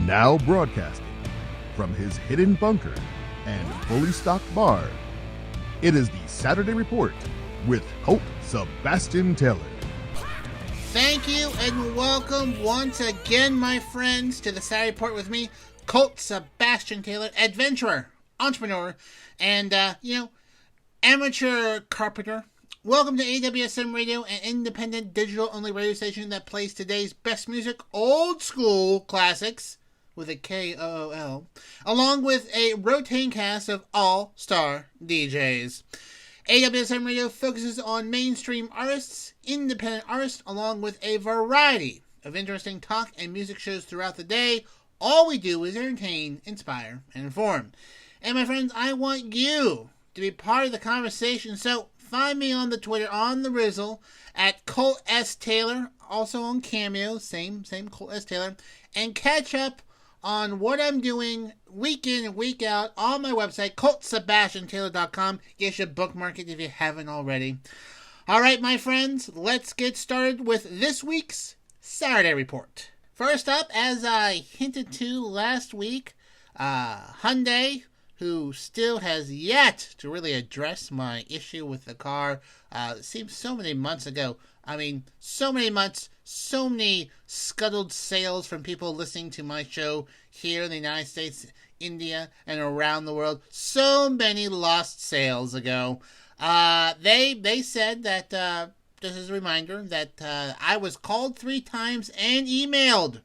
Now broadcasting from his hidden bunker and fully stocked bar, it is the Saturday Report with Colt Sebastian Taylor. Thank you and welcome once again, my friends, to the Saturday Report with me, Colt Sebastian Taylor, adventurer, entrepreneur, and, amateur carpenter. Welcome to AWSM Radio, an independent digital-only radio station that plays today's best music, old school classics, with a K-O-O-L, along with a rotating cast of all-star DJs. AWSM Radio focuses on mainstream artists, independent artists, along with a variety of interesting talk and music shows throughout the day. All we do is entertain, inspire, and inform. And my friends, I want you to be part of the conversation, so find me on the Twitter, on the Rizzle, at Colt S. Taylor, also on Cameo, same Colt S. Taylor, and catch up on what I'm doing week in and week out on my website, ColtSebastianTaylor.com. You should bookmark it if you haven't already. All right, my friends, let's get started with this week's Saturday Report. First up, as I hinted to last week, Hyundai, who still has yet to really address my issue with the car. It seems so many months ago. So many months, so many scuttled sales from people listening to my show here in the United States, India, and around the world. So many lost sales ago. They said that, just as a reminder, that I was called 3 times and emailed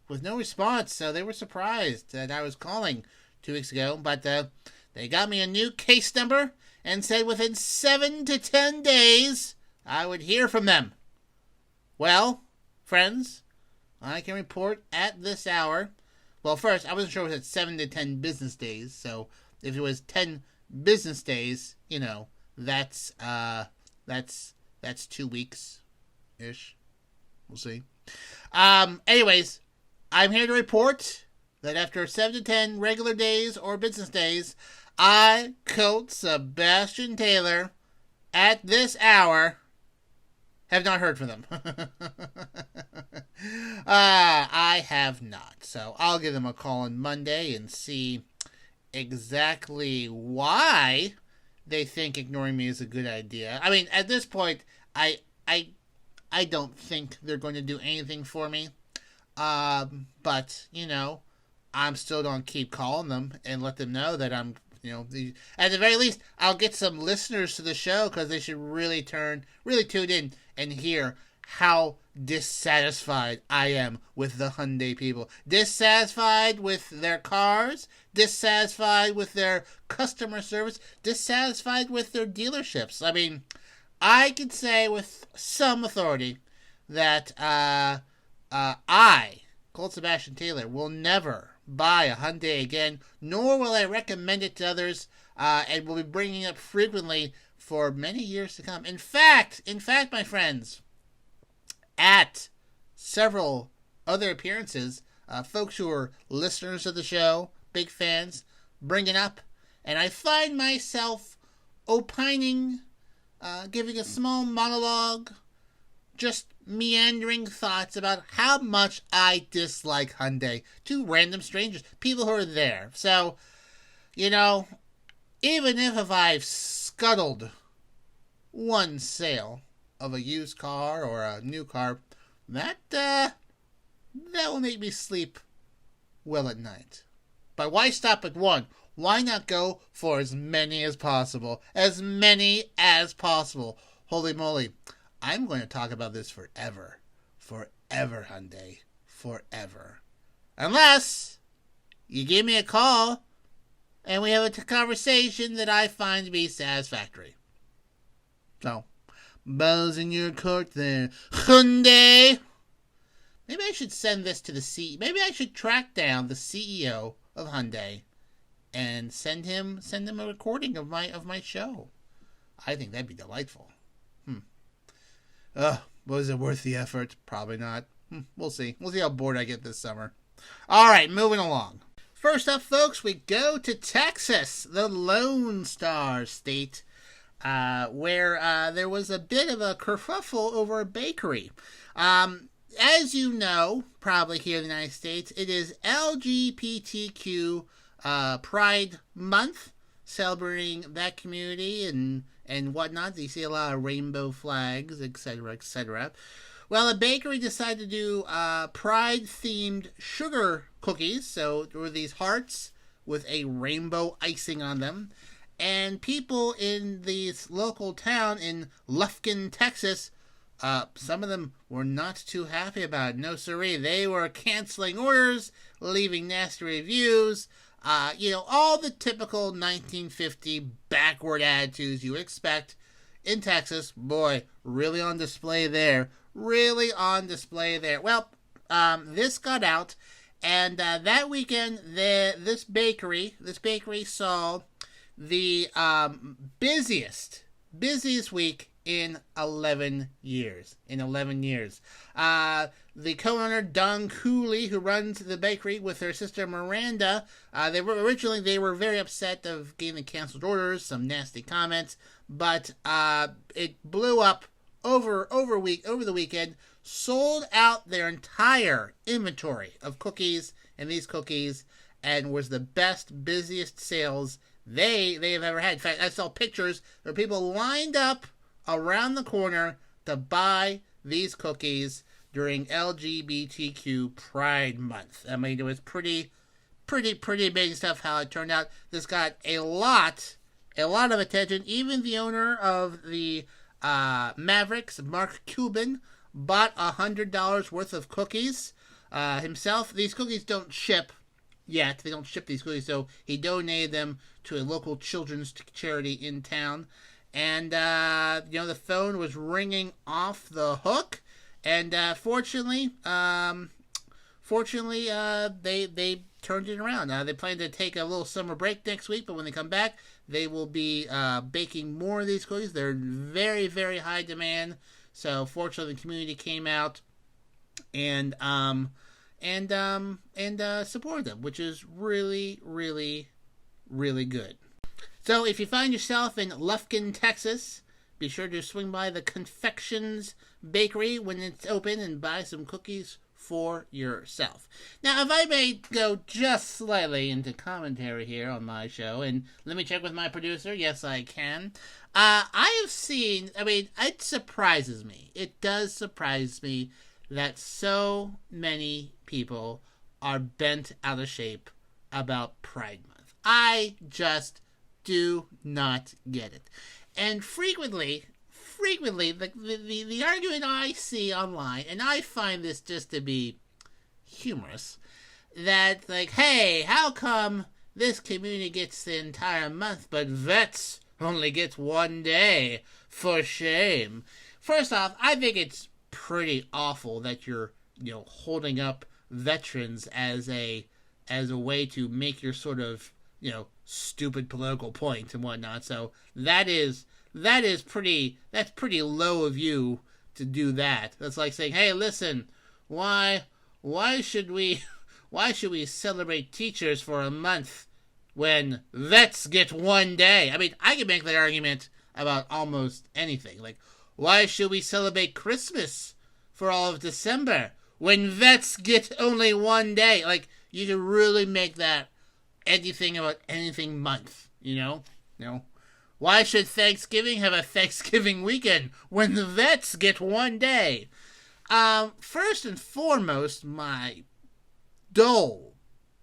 with no response. So they were surprised that I was calling 2 weeks ago. But they got me a new case number and said within 7 to 10 days I would hear from them. Well, friends, I can report at this hour. Well, first, I wasn't sure if it was 7 to 10 business days. So if it was 10 business days, that's 2 weeks-ish. We'll see. Anyways, I'm here to report that after 7 to 10 regular days or business days, I, Colt Sebastian Taylor, at this hour, have not heard from them. I have not. So I'll give them a call on Monday and see exactly why they think ignoring me is a good idea. At this point, I don't think they're going to do anything for me. But, I'm still going to keep calling them and let them know that I'm, at the very least, I'll get some listeners to the show because they should really tune in and hear how dissatisfied I am with the Hyundai people. Dissatisfied with their cars, dissatisfied with their customer service, dissatisfied with their dealerships. I could say with some authority that I, Colt Sebastian Taylor, will never buy a Hyundai again, nor will I recommend it to others, and will be bringing it up frequently for many years to come. In fact, my friends, at several other appearances, folks who are listeners of the show, big fans, bring it up, and I find myself opining, giving a small monologue, just meandering thoughts about how much I dislike Hyundai to random strangers, people who are there. So, even if I've scuttled one sale of a used car or a new car, that will make me sleep well at night. But why stop at one? Why not go for as many as possible? As many as possible. Holy moly. I'm going to talk about this forever. Forever, Hyundai. Forever. Unless you give me a call and we have a conversation that I find to be satisfactory. So, balls in your court there, Hyundai. Maybe I should send this to the CEO. Maybe I should track down the CEO of Hyundai and send him a recording of my show. I think that'd be delightful. Was it worth the effort? Probably not. We'll see. We'll see how bored I get this summer. All right, moving along. First up, folks, we go to Texas, the Lone Star State, where there was a bit of a kerfuffle over a bakery. as you know, probably here in the United States, it is LGBTQ Pride Month, celebrating that community and whatnot. You see a lot of rainbow flags, etc., etc. Well, a bakery decided to do Pride-themed sugar cookies. So there were these hearts with a rainbow icing on them. And people in this local town in Lufkin, Texas, some of them were not too happy about it. No siree. They were canceling orders, leaving nasty reviews. All the typical 1950 backward attitudes you would expect in Texas. Boy, really on display there. Really on display there. Well, this got out, and that weekend, this bakery saw the busiest week in 11 years. The co-owner, Don Cooley, who runs the bakery with her sister Miranda, they were very upset of getting the canceled orders, some nasty comments, but it blew up over the weekend, sold out their entire inventory of cookies and these cookies, and was the busiest sales they have ever had. In fact, I saw pictures of people lined up around the corner to buy these cookies during LGBTQ Pride Month. I mean, it was pretty amazing stuff how it turned out. This got a lot of attention. Even the owner of the Mavericks, Mark Cuban, bought $100 worth of cookies himself. These cookies don't ship yet. They don't ship these cookies, so he donated them to a local children's charity in town. And, the phone was ringing off the hook. And fortunately, they turned it around. They plan to take a little summer break next week, but when they come back, they will be baking more of these cookies. They're very, very high demand. So fortunately, the community came out and supported them, which is really, really, really good. So if you find yourself in Lufkin, Texas, be sure to swing by the Confections Bakery when it's open and buy some cookies for yourself. Now, if I may go just slightly into commentary here on my show, and let me check with my producer. Yes, I can. I have seen, it surprises me. It does surprise me that so many people are bent out of shape about Pride Month. I just do not get it. And frequently, the argument I see online, and I find this just to be humorous, that, hey, how come this community gets the entire month, but vets only gets 1 day? For shame. First off, I think it's pretty awful that you're, holding up veterans as a way to make your sort of, stupid political point and whatnot. So that's pretty low of you to do that. That's like saying, hey, listen, why should we celebrate teachers for a month when vets get 1 day? I can make that argument about almost anything. Like, why should we celebrate Christmas for all of December when vets get only 1 day? Like, you can really make that anything about anything month, Why should Thanksgiving have a Thanksgiving weekend when the vets get 1 day? First and foremost, my dull,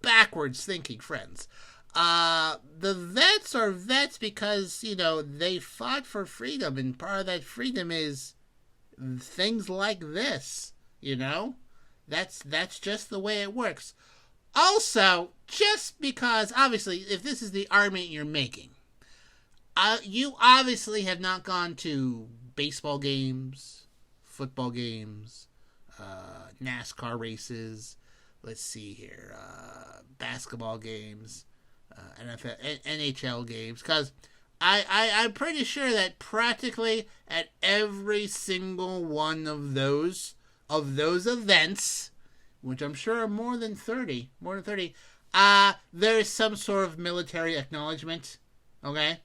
backwards thinking friends. The vets are vets because, they fought for freedom, and part of that freedom is things like this, That's just the way it works. Also, just because, obviously, if this is the argument you're making, you obviously have not gone to baseball games, football games, NASCAR races, let's see here, basketball games, NFL, NHL games, because I'm pretty sure that practically at every single one of those events, which I'm sure are more than 30, there is some sort of military acknowledgement, okay?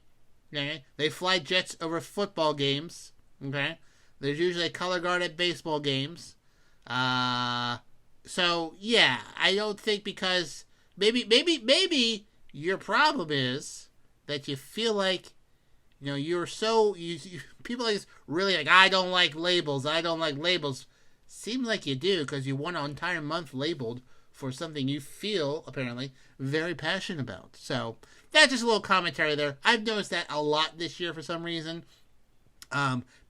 They fly jets over football games, okay? There's usually a color guard at baseball games. So yeah, I don't think because maybe your problem is that you feel like you're so people like this really like I don't like labels. I don't like labels. Seems like you do because you want an entire month labeled for something you feel apparently very passionate about. So that's just a little commentary there. I've noticed that a lot this year for some reason.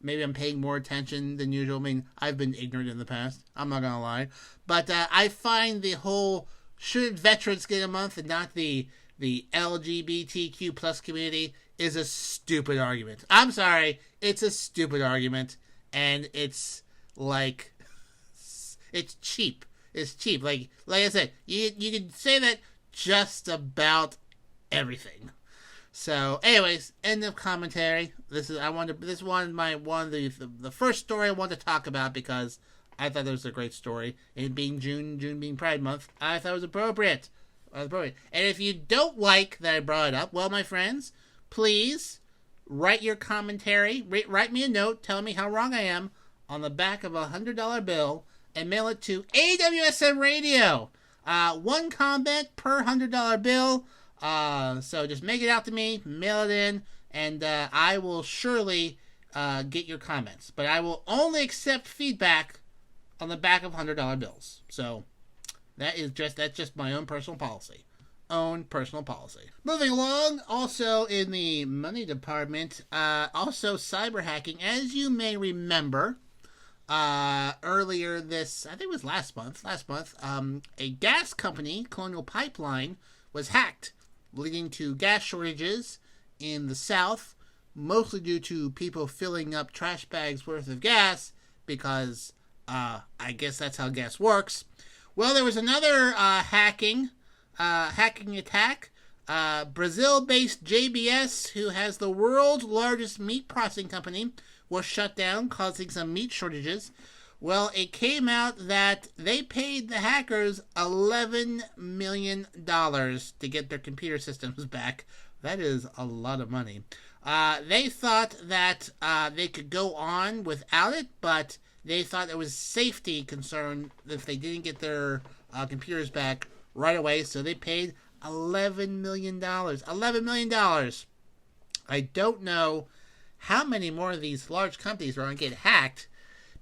Maybe I'm paying more attention than usual. I mean, I've been ignorant in the past. I'm not gonna lie, but I find the whole should veterans get a month and not the LGBTQ plus community is a stupid argument. I'm sorry, it's a stupid argument, and it's like it's cheap. It's cheap. Like I said, you can say that just about everything. So, anyways, end of commentary. This is the first story I wanted to talk about because I thought it was a great story. And being June being Pride Month, I thought it was appropriate. And if you don't like that I brought it up, well, my friends, please write your commentary. Write me a note telling me how wrong I am on the back of a $100 bill and mail it to AWSM Radio. One comment per $100 bill. So just make it out to me, mail it in, and I will surely get your comments. But I will only accept feedback on the back of $100 bills. So that's just my own personal policy. Moving along, also in the money department, also cyber hacking. As you may remember, earlier this, I think it was last month, a gas company, Colonial Pipeline, was hacked, leading to gas shortages in the South, mostly due to people filling up trash bags worth of gas, because I guess that's how gas works. Well, there was another hacking attack. Brazil-based JBS, who has the world's largest meat processing company, was shut down, causing some meat shortages. Well, it came out that they paid the hackers $11 million to get their computer systems back. That is a lot of money. They thought that they could go on without it, but they thought there was safety concern if they didn't get their computers back right away, so they paid $11 million. $11 million. I don't know how many more of these large companies are going to get hacked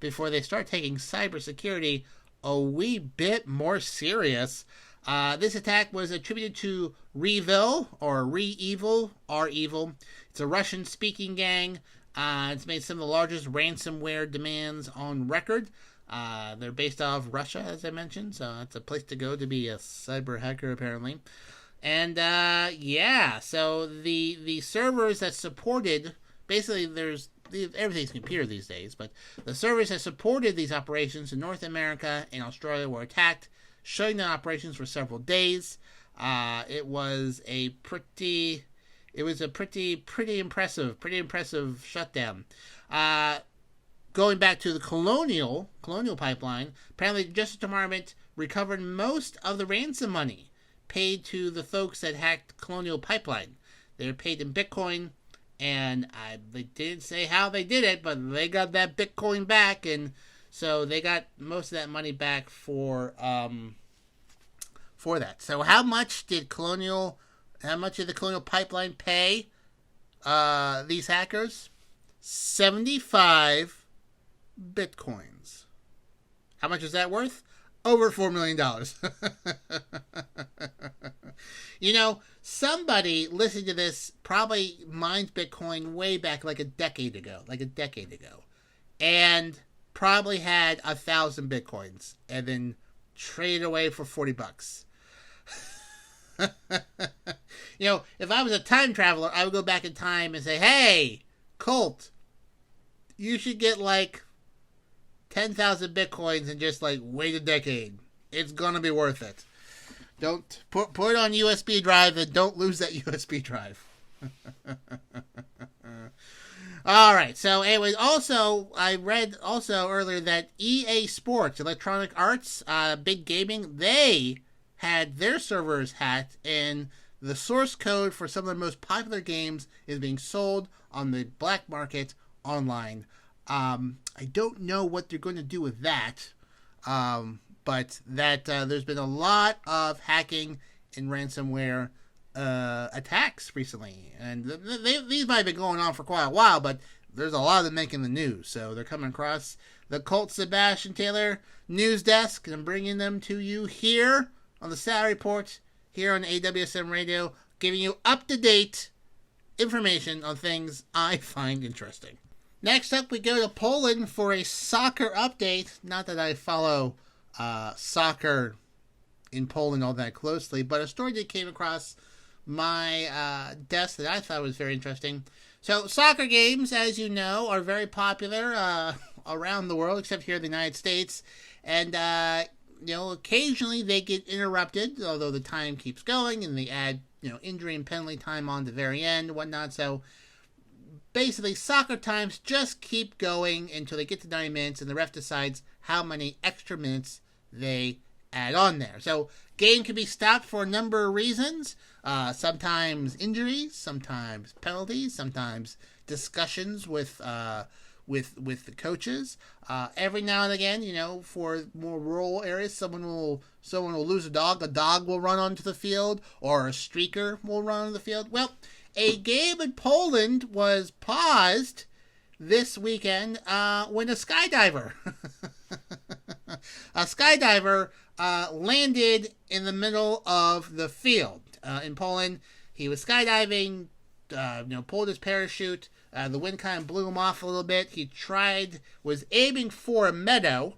before they start taking cybersecurity a wee bit more serious. This attack was attributed to REvil, or REvil, R-Evil. It's a Russian-speaking gang. It's made some of the largest ransomware demands on record. They're based out of Russia, as I mentioned, so it's a place to go to be a cyber hacker, apparently. And, so the servers that supported, basically everything's computer these days, but the servers that supported these operations in North America and Australia were attacked, shutting down operations for several days. It was a pretty impressive shutdown. Going back to the Colonial Pipeline, apparently the Justice Department recovered most of the ransom money paid to the folks that hacked Colonial Pipeline. They were paid in Bitcoin, and they didn't say how they did it, but they got that Bitcoin back, and so they got most of that money back for that. So how much did the Colonial Pipeline pay these hackers? 75 Bitcoins. How much is that worth? Over $4 million. Somebody listening to this probably mined Bitcoin way back like a decade ago, and probably had 1,000 Bitcoins and then traded away for $40. If I was a time traveler, I would go back in time and say, hey, Colt, you should get like 10,000 Bitcoins and just like wait a decade. It's gonna be worth it. Don't put it on USB drive and don't lose that USB drive. All right. So, anyways, also I read earlier that EA Sports, Electronic Arts, big gaming, they had their servers hacked, and the source code for some of the most popular games is being sold on the black market online. I don't know what they're going to do with that. But that there's been a lot of hacking and ransomware attacks recently, and these might have been going on for quite a while, but there's a lot of them making the news. So they're coming across the Colt Sebastian Taylor news desk, and I'm bringing them to you here on the Saturday Report, here on AWSM Radio, giving you up-to-date information on things I find interesting. Next up, we go to Poland for a soccer update. Not that I follow soccer in Poland all that closely, but a story that came across my desk that I thought was very interesting. So soccer games, as you know, are very popular around the world, except here in the United States. And, occasionally they get interrupted, although the time keeps going, and they add, injury and penalty time on the very end and whatnot. So basically, soccer times just keep going until they get to 90 minutes, and the ref decides how many extra minutes they add on there. So game can be stopped for a number of reasons. Sometimes injuries, sometimes penalties, sometimes discussions with the coaches. Every now and again, for more rural areas, someone will lose a dog. A dog will run onto the field, or a streaker will run on the field. Well, a game in Poland was paused this weekend when a skydiver landed in the middle of the field. In Poland, he was skydiving, pulled his parachute. The wind kind of blew him off a little bit. He was aiming for a meadow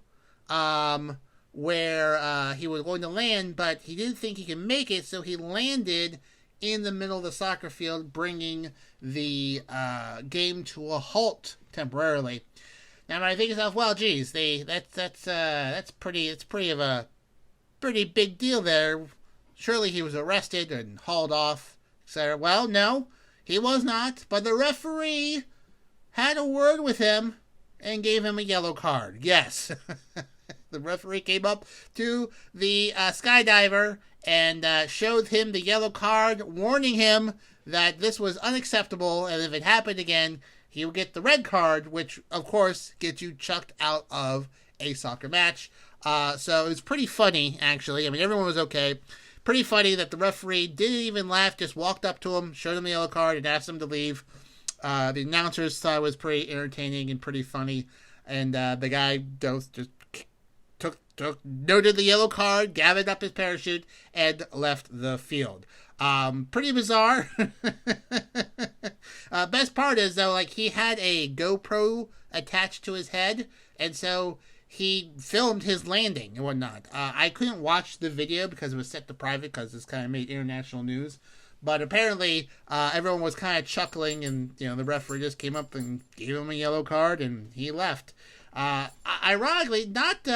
where he was going to land, but he didn't think he could make it, so he landed in the middle of the soccer field, bringing the game to a halt temporarily. Now, I think to myself, well, geez, that's pretty of a pretty big deal there. Surely he was arrested and hauled off, etc. Well, no, he was not. But the referee had a word with him and gave him a yellow card. Yes, the referee came up to the skydiver and showed him the yellow card, warning him that this was unacceptable, and if it happened again, he would get the red card, which, of course, gets you chucked out of a soccer match. So it was pretty funny, actually. I mean, everyone was okay. Pretty funny that the referee didn't even laugh, just walked up to him, showed him the yellow card, and asked him to leave. The announcers thought it was pretty entertaining and pretty funny, and the guy just noted the yellow card, gathered up his parachute, and left the field. Pretty bizarre. Best part is, though, he had a GoPro attached to his head, and so he filmed his landing and whatnot. I couldn't watch the video because it was set to private, because this kind of made international news. But apparently, everyone was kind of chuckling, and the referee just came up and gave him a yellow card, and he left. Ironically, not.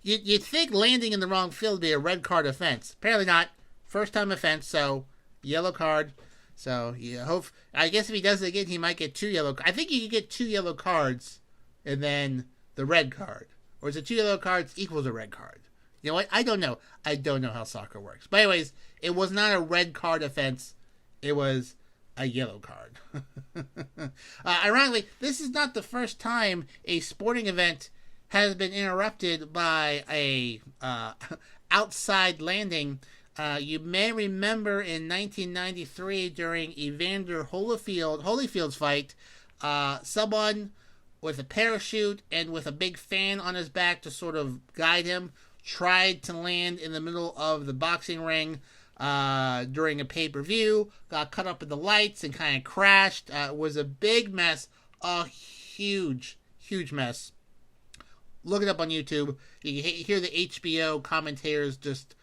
You'd think landing in the wrong field would be a red card offense. Apparently not. First time offense, so yellow card. So I guess if he does it again, he might get 2 yellow. I think you could get 2 yellow cards, and then the red card, or is it 2 yellow cards equals a red card? You know what? I don't know. I don't know how soccer works. But anyways, it was not a red card offense. It was a yellow card. Ironically, this is not the first time a sporting event has been interrupted by a outside landing. You may remember in 1993 during Evander Holyfield's fight, someone with a parachute and with a big fan on his back to sort of guide him tried to land in the middle of the boxing ring during a pay-per-view, got cut up in the lights and kind of crashed. It was a big mess, a huge mess. Look it up on YouTube. You can hear the HBO commentators just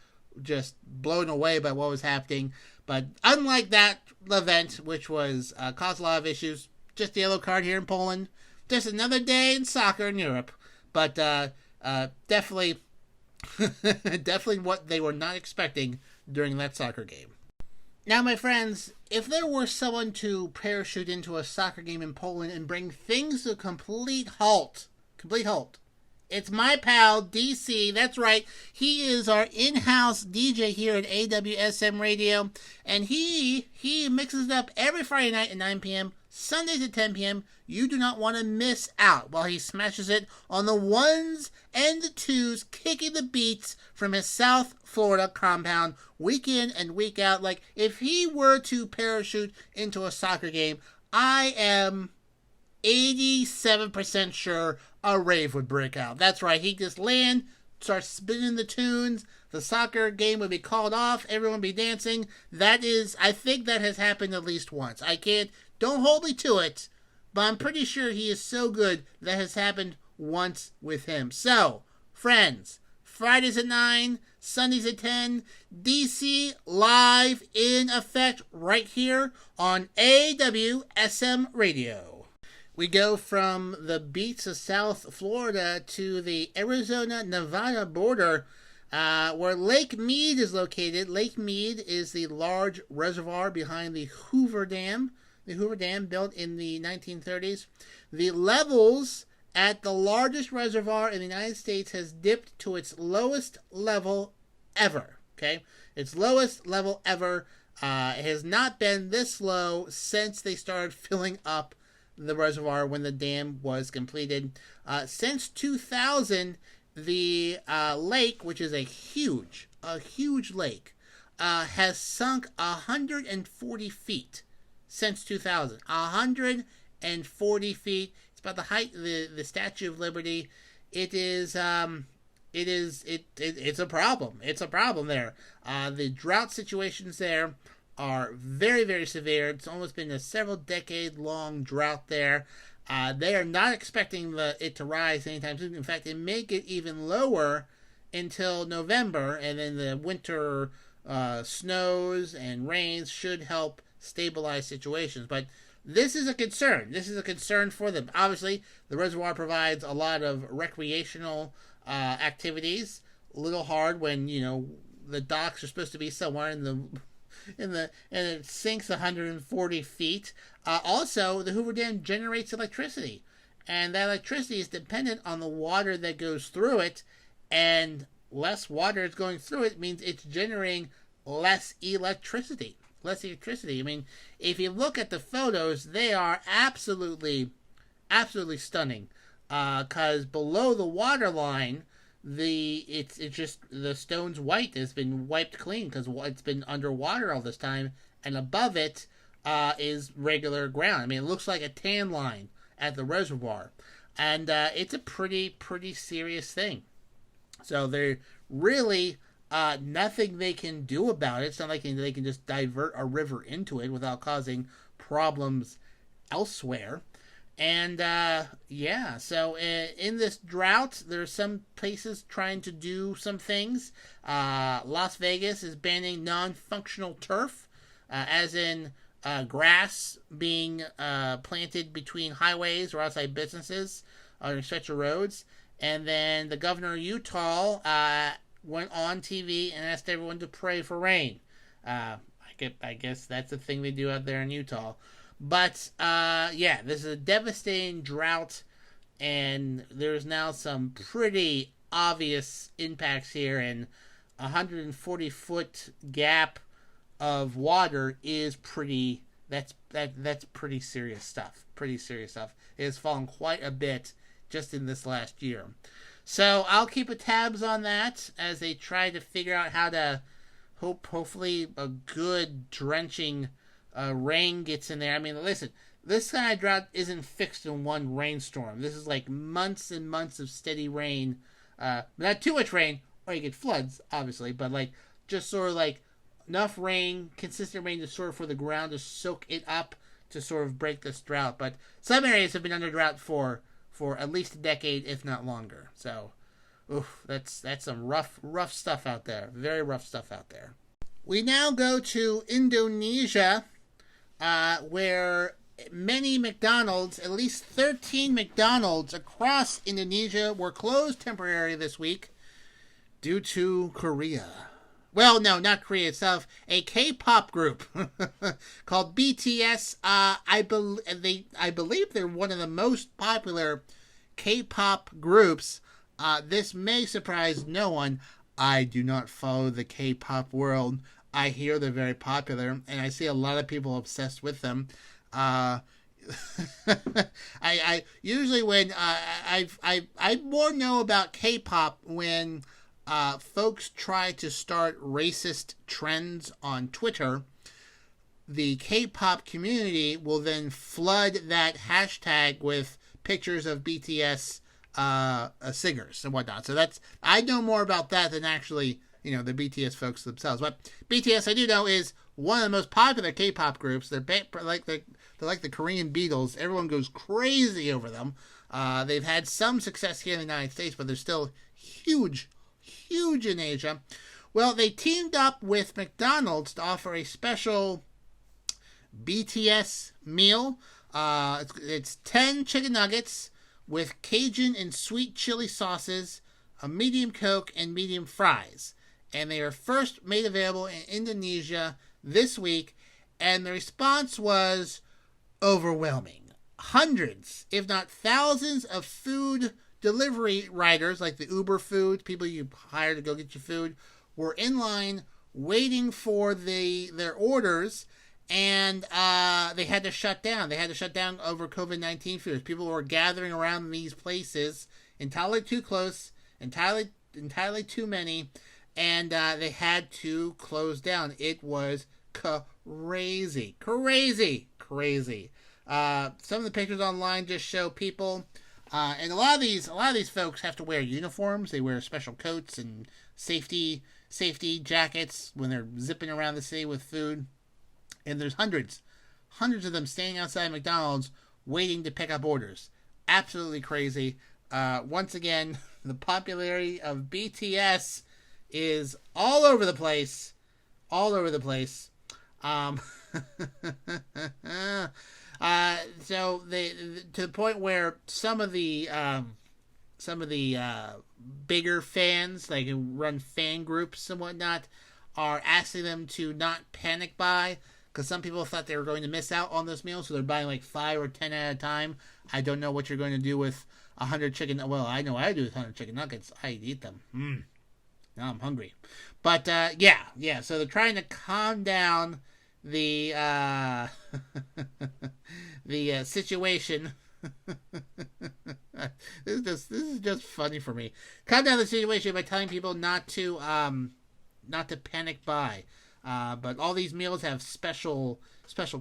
blown away by what was happening. But unlike that event, which was caused a lot of issues, just a yellow card here in Poland. Just another day in soccer in Europe. But definitely what they were not expecting during that soccer game. Now, my friends, if there were someone to parachute into a soccer game in Poland and bring things to a complete halt, it's my pal, DC. That's right. He is our in-house DJ here at AWSM Radio, and he mixes it up every Friday night at 9 p.m., Sundays at 10 p.m. You do not want to miss out while he smashes it on the ones and the twos, kicking the beats from his South Florida compound week in and week out. Like, if he were to parachute into a soccer game, I am 87% sure a rave would break out. That's right. He'd just land, start spinning the tunes. The soccer game would be called off. Everyone would be dancing. I think that has happened at least once. Don't hold me to it, but I'm pretty sure he is so good that has happened once with him. So, friends, Fridays at 9, Sundays at 10, DC live in effect right here on AWSM Radio. We go from the beaches of South Florida to the Arizona-Nevada border, where Lake Mead is located. Lake Mead is the large reservoir behind the Hoover Dam. The Hoover Dam, built in the 1930s. The levels at the largest reservoir in the United States has dipped to its lowest level ever. Okay? Its lowest level ever. It has not been this low since they started filling up the reservoir when the dam was completed. Since 2000, the lake, which is a huge lake, has sunk 140 feet since 2000. 140 feet. It's about the height of the Statue of Liberty. It's a problem. It's a problem there. The drought situations there are very, very severe. It's almost been a several decade long drought there. They are not expecting it to rise anytime soon. In fact, it may get even lower until November, and then the winter snows and rains should help stabilize situations. But this is a concern. This is a concern for them. Obviously, the reservoir provides a lot of recreational activities. A little hard when, the docks are supposed to be somewhere and it sinks 140 feet. Also, the Hoover Dam generates electricity, and that electricity is dependent on the water that goes through it, and less water is going through it means it's generating less electricity. I mean, if you look at the photos, they are absolutely stunning. Because below the water line, the stone's white. It's been wiped clean because it's been underwater all this time, and above it is regular ground. I mean, it looks like a tan line at the reservoir, and it's a pretty serious thing. So they're really nothing they can do about it. It's not like they can just divert a river into it without causing problems elsewhere. And so in this drought, there's some places trying to do some things. Las Vegas is banning non-functional turf, as in grass being planted between highways or outside businesses on a stretch of roads. And then the governor of Utah went on TV and asked everyone to pray for rain. I guess that's the thing they do out there in Utah. But, this is a devastating drought, and there's now some pretty obvious impacts here, and 140-foot gap of water is that's pretty serious stuff. It has fallen quite a bit just in this last year. So I'll keep a tabs on that as they try to figure out how to hopefully a good drenching rain gets in there. I mean, listen, this kind of drought isn't fixed in one rainstorm. This is like months and months of steady rain. Not too much rain, or you get floods, obviously, but like just sort of like enough rain, consistent rain to sort of for the ground to soak it up to sort of break this drought. But some areas have been under drought for at least a decade, if not longer. So, that's some rough stuff out there. Very rough stuff out there. We now go to Indonesia, where many McDonald's, at least 13 McDonald's across Indonesia, were closed temporarily this week due to Korea. Well, no, not Korea itself. A K-pop group called BTS. I believe they're one of the most popular K-pop groups. This may surprise no one. I do not follow the K-pop world. I hear they're very popular, and I see a lot of people obsessed with them. I usually when I more know about K-pop when folks try to start racist trends on Twitter. The K-pop community will then flood that hashtag with pictures of BTS singers and whatnot. So I know more about that than actually the BTS folks themselves. But BTS, I do know, is one of the most popular K-pop groups. They're like the Korean Beatles. Everyone goes crazy over them. They've had some success here in the United States, but they're still huge in Asia. Well, they teamed up with McDonald's to offer a special BTS meal. It's 10 chicken nuggets with Cajun and sweet chili sauces, a medium Coke, and medium fries. And they are first made available in Indonesia this week, and the response was overwhelming. Hundreds, if not thousands, of food delivery riders, like the Uber food, people you hire to go get your food, were in line waiting for their orders, and they had to shut down. They had to shut down over COVID-19 fears. People were gathering around these places entirely too close, entirely too many, and they had to close down. It was crazy. Some of the pictures online just show people, and a lot of these folks have to wear uniforms. They wear special coats and safety jackets when they're zipping around the city with food. And there's hundreds of them standing outside McDonald's waiting to pick up orders. Absolutely crazy. Once again, the popularity of BTS is all over the place. So they to the point where some of the bigger fans, like who run fan groups and whatnot, are asking them to not panic buy, because some people thought they were going to miss out on this meal, so they're buying like 5 or 10 at a time. I don't know what you're going to do with 100 chicken. Well, I know what I do with 100 chicken nuggets. I eat them. Now I'm hungry. But yeah. So they're trying to calm down the the situation. This is just funny for me. Calm down the situation by telling people not to panic buy. But all these meals have special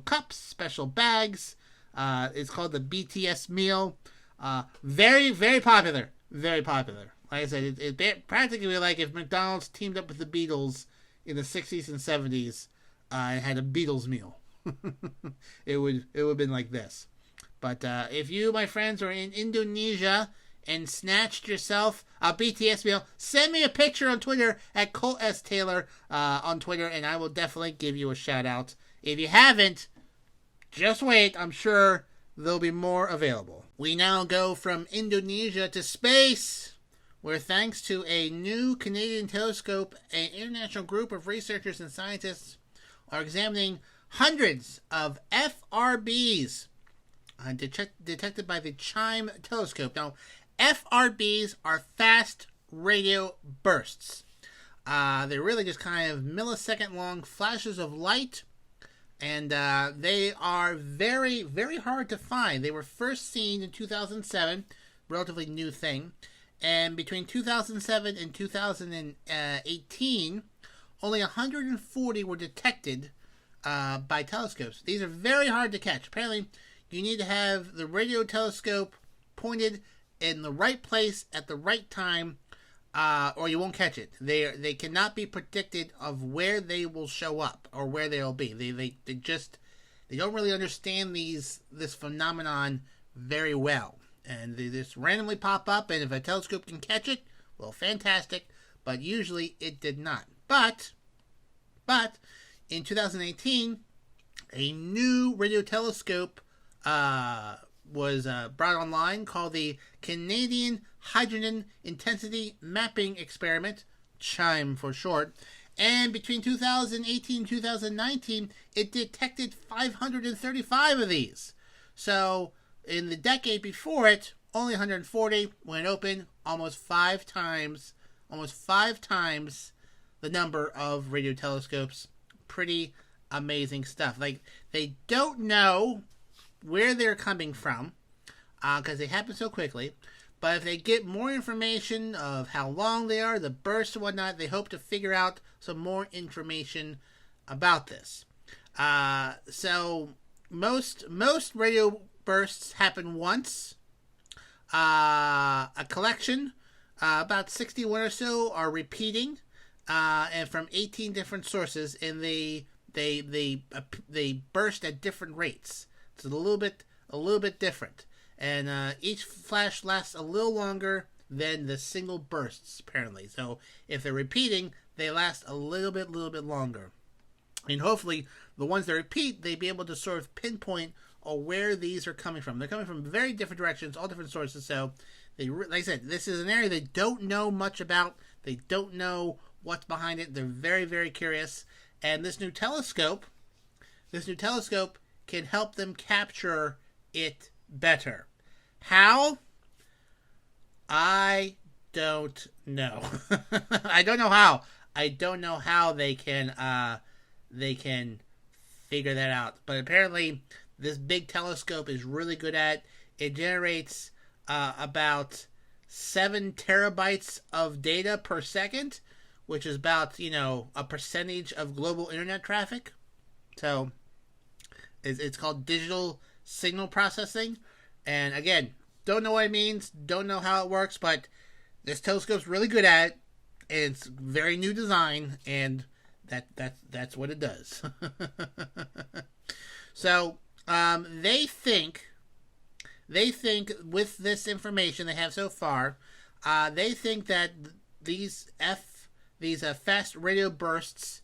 cups, special bags. It's called the BTS meal. Very, very popular. Very popular. Like I said, it practically like if McDonald's teamed up with the Beatles in the 60s and 70s and had a Beatles meal. it would have been like this. But if you, my friends, are in Indonesia and snatched yourself a BTS meal, send me a picture on Twitter at Colt S. Taylor on Twitter, and I will definitely give you a shout out. If you haven't, just wait. I'm sure there'll be more available. We now go from Indonesia to space, where thanks to a new Canadian telescope, an international group of researchers and scientists are examining hundreds of FRBs detected by the CHIME telescope. Now, FRBs are fast radio bursts. They're really just kind of millisecond-long flashes of light, and they are very, very hard to find. They were first seen in 2007, relatively new thing, and between 2007 and 2018, only 140 were detected by telescopes. These are very hard to catch. Apparently, you need to have the radio telescope pointed in the right place at the right time, or you won't catch it. They cannot be predicted of where they will show up or where they'll be. They don't really understand this phenomenon very well, and they just randomly pop up. And if a telescope can catch it, well, fantastic. But usually it did not. But in 2018, a new radio telescope was brought online called the Canadian Hydrogen Intensity Mapping Experiment, CHIME for short. And between 2018 and 2019, it detected 535 of these. So in the decade before it, only 140 when open, almost five times the number of radio telescopes. Pretty amazing stuff. Like, they don't know where they're coming from, because they happen so quickly. But if they get more information of how long they are, the bursts and whatnot, they hope to figure out some more information about this. So most radio bursts happen once. A collection, about 61 or so, are repeating, and from 18 different sources, and they burst at different rates. It's a little bit different, and each flash lasts a little longer than the single bursts, apparently. So if they're repeating, they last a little bit longer, and hopefully the ones that repeat, they be able to sort of pinpoint where these are coming from. They're coming from very different directions, all different sources. So, like I said, this is an area they don't know much about. They don't know what's behind it. They're very, very curious. And this new telescope can help them capture it better. How? I don't know. I don't know how. I don't know how they can figure that out. But apparently, this big telescope is really good at. It generates about 7 terabytes of data per second, which is about, a percentage of global internet traffic. So it's called digital signal processing. And again, don't know what it means, don't know how it works, but this telescope's really good at it. It's very new design, and that's what it does. So they think with this information they have so far, they think that these fast radio bursts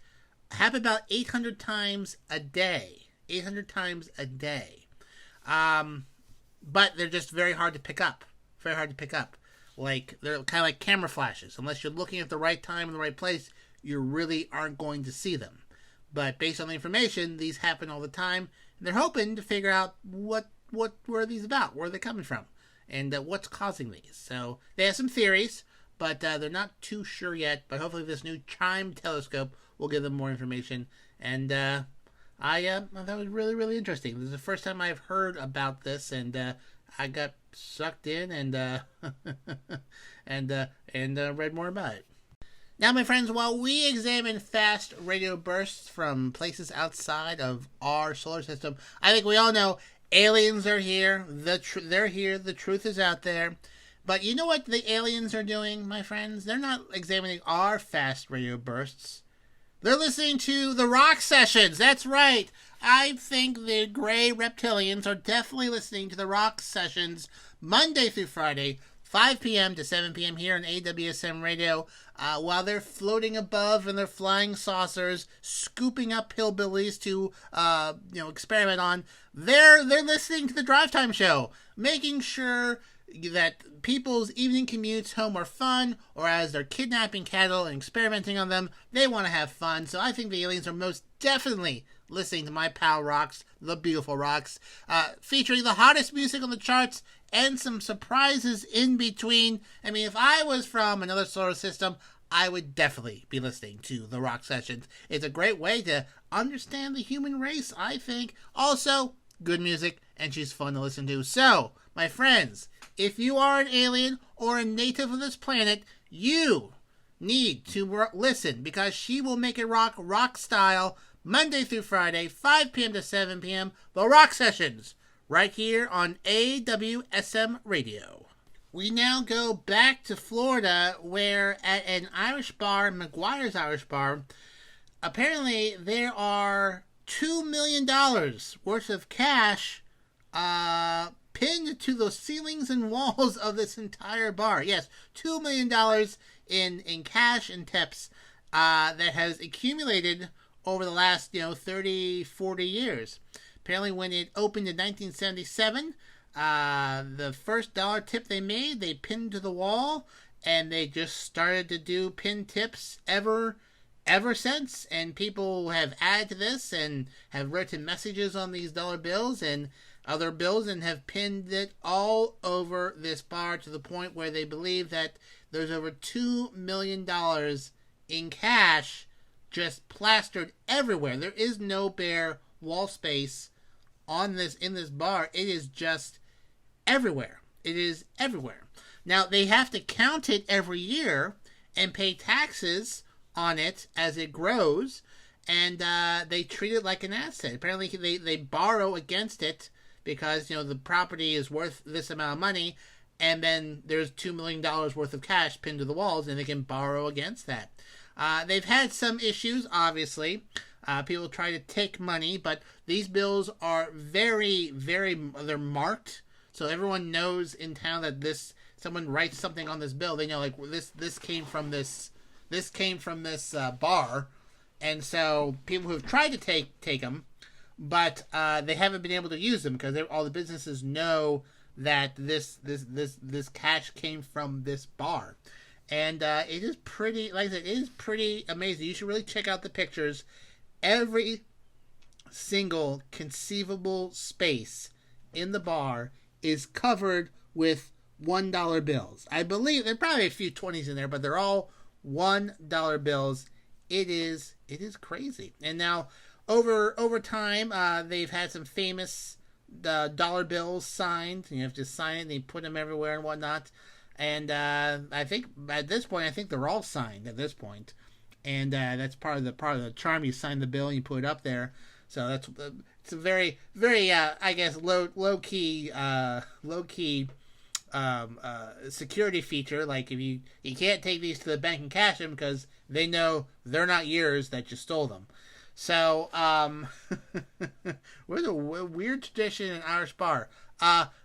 happen about 800 times a day. 800 times a day. But they're just very hard to pick up. Very hard to pick up. Like, they're kind of like camera flashes. Unless you're looking at the right time in the right place, you really aren't going to see them. But based on the information, these happen all the time. And they're hoping to figure out what are these about? Where are they coming from? And what's causing these? So they have some theories, but they're not too sure yet. But hopefully this new Chime telescope will give them more information. And I thought it was really, really interesting. This is the first time I've heard about this, and I got sucked in and read more about it. Now, my friends, while we examine fast radio bursts from places outside of our solar system, I think we all know aliens are here. They're here. The truth is out there. But you know what the aliens are doing, my friends? They're not examining our fast radio bursts. They're listening to the rock sessions. That's right. I think the gray reptilians are definitely listening to the rock sessions Monday through Friday, 5 p.m. to 7 p.m. here on AWSM Radio, while they're floating above in their flying saucers, scooping up hillbillies to, experiment on. They're listening to the Drive Time Show, making sure that people's evening commutes home are fun, or as they're kidnapping cattle and experimenting on them, they want to have fun. So I think the aliens are most definitely listening to my pal Rocks, the beautiful Rocks, featuring the hottest music on the charts and some surprises in between. I mean, if I was from another solar system, I would definitely be listening to the rock sessions. It's a great way to understand the human race, I think. Also, good music, and she's fun to listen to. So, my friends, if you are an alien or a native of this planet, you need to listen, because she will make it rock style, Monday through Friday, 5 p.m. to 7 p.m., the Rock Sessions, right here on AWSM Radio. We now go back to Florida, where at an Irish bar, McGuire's Irish Bar, apparently there are $2 million worth of cash pinned to the ceilings and walls of this entire bar. Yes, $2 million in cash and tips that has accumulated over the last 30, 40 years. Apparently when it opened in 1977, the first dollar tip they made, they pinned to the wall, and they just started to do pin tips ever since. And people have added to this and have written messages on these dollar bills and other bills and have pinned it all over this bar, to the point where they believe that there's over $2 million in cash just plastered everywhere. There is no bare wall space in this bar, it is just everywhere. It is everywhere. Now, they have to count it every year and pay taxes on it as it grows, and they treat it like an asset. Apparently, they borrow against it because, the property is worth this amount of money, and then there's $2 million worth of cash pinned to the walls, and they can borrow against that. They've had some issues, obviously. People try to take money, but these bills are very, they're marked, so everyone knows in town that someone writes something on this bill, they know, like, this came from this bar, and so people who have tried to take them, but they haven't been able to use them because all the businesses know that this cash came from this bar. And it is pretty, like I said, it is pretty amazing. You should really check out the pictures. Every single conceivable space in the bar is covered with $1 bills. I believe there are probably a few 20s in there, but they're all $1 bills. It is crazy. And now over time, they've had some famous dollar bills signed. You have to sign it and they put them everywhere and whatnot. And I think at this point, they're all signed at this point. And that's part of the charm. You sign the bill and you put it up there. So it's a very, very I guess low key security feature. Like, if you can't take these to the bank and cash them because they know they're not yours, that you stole them. So we're the weird tradition in Irish bar.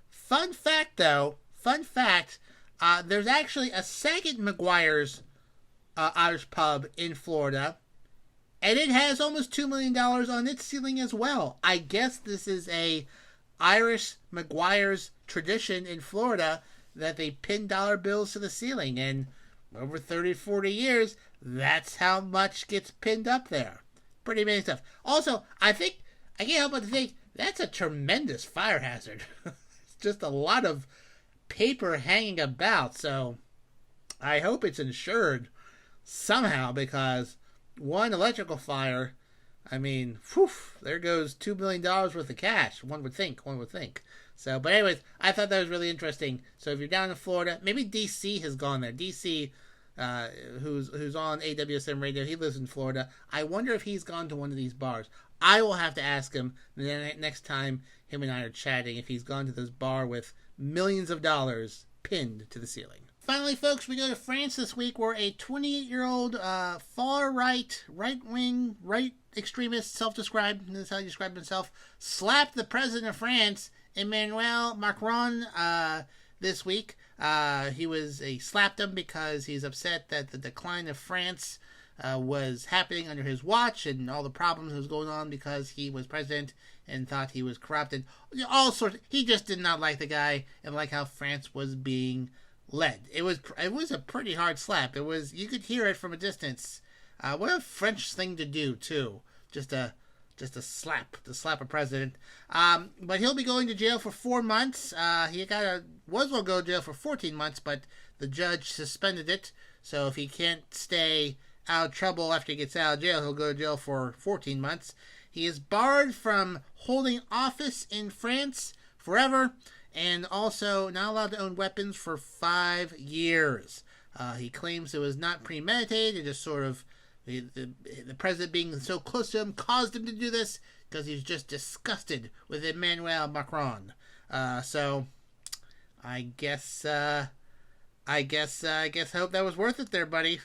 Fun fact, there's actually a second McGuire's Irish pub in Florida, and it has almost $2 million on its ceiling as well. I guess this is a Irish McGuire's tradition in Florida that they pin dollar bills to the ceiling, and over 30, 40 years, that's how much gets pinned up there. Pretty amazing stuff. Also, I can't help but to think, that's a tremendous fire hazard. It's just a lot of paper hanging about, so I hope it's insured somehow, because one electrical fire, I mean, there goes $2 million worth of cash. One would think. So, but anyways, I thought that was really interesting. So if you're down in Florida, maybe DC has gone there. DC, who's on AWSM radio, he lives in Florida. I wonder if he's gone to one of these bars. I will have to ask him the next time him and I are chatting if he's gone to this bar with millions of dollars pinned to the ceiling. Finally, folks, we go to France this week, where a 28-year-old far-right, right-wing, right extremist, self-described, that's how he described himself, slapped the president of France, Emmanuel Macron, this week. He slapped him because he's upset that the decline of France was happening under his watch, and all the problems that was going on because he was president and thought he was corrupted. All sorts. He just did not like the guy and like how France was being led. It was a pretty hard slap. You could hear it from a distance. What a French thing to do too. Just to slap a president. But he'll be going to jail for 4 months. He was going to go to jail for 14 months, but the judge suspended it. So if he can't stay out of trouble after he gets out of jail, he'll go to jail for 14 months. He is barred from holding office in France forever, and also not allowed to own weapons for 5 years. He claims it was not premeditated. It just sort of, the president being so close to him caused him to do this because he's just disgusted with Emmanuel Macron. So I guess I hope that was worth it there, buddy.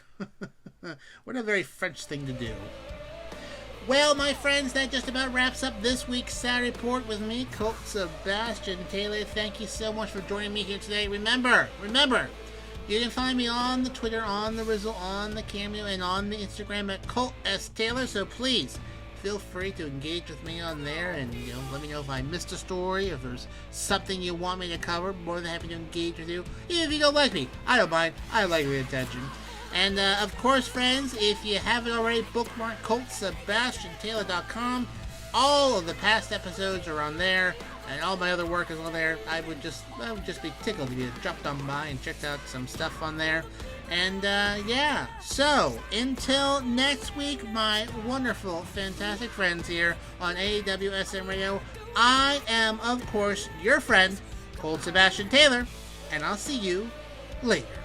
What a very French thing to do. Well, my friends, that just about wraps up this week's Saturday Report with me, Colt Sebastian Taylor. Thank you so much for joining me here today. Remember, you can find me on the Twitter, on the Rizzle, on the Cameo, and on the Instagram at Colt S. Taylor. So please, feel free to engage with me on there, and let me know if I missed a story, if there's something you want me to cover. More than happy to engage with you. Even if you don't like me, I don't mind. I like your attention. And, of course, friends, if you haven't already, bookmark ColtSebastianTaylor.com. All of the past episodes are on there, and all my other work is on there. I would just be tickled if you dropped on by and checked out some stuff on there. And, yeah. So, until next week, my wonderful, fantastic friends here on AWSM Radio, I am, of course, your friend, Colt Sebastian Taylor, and I'll see you later.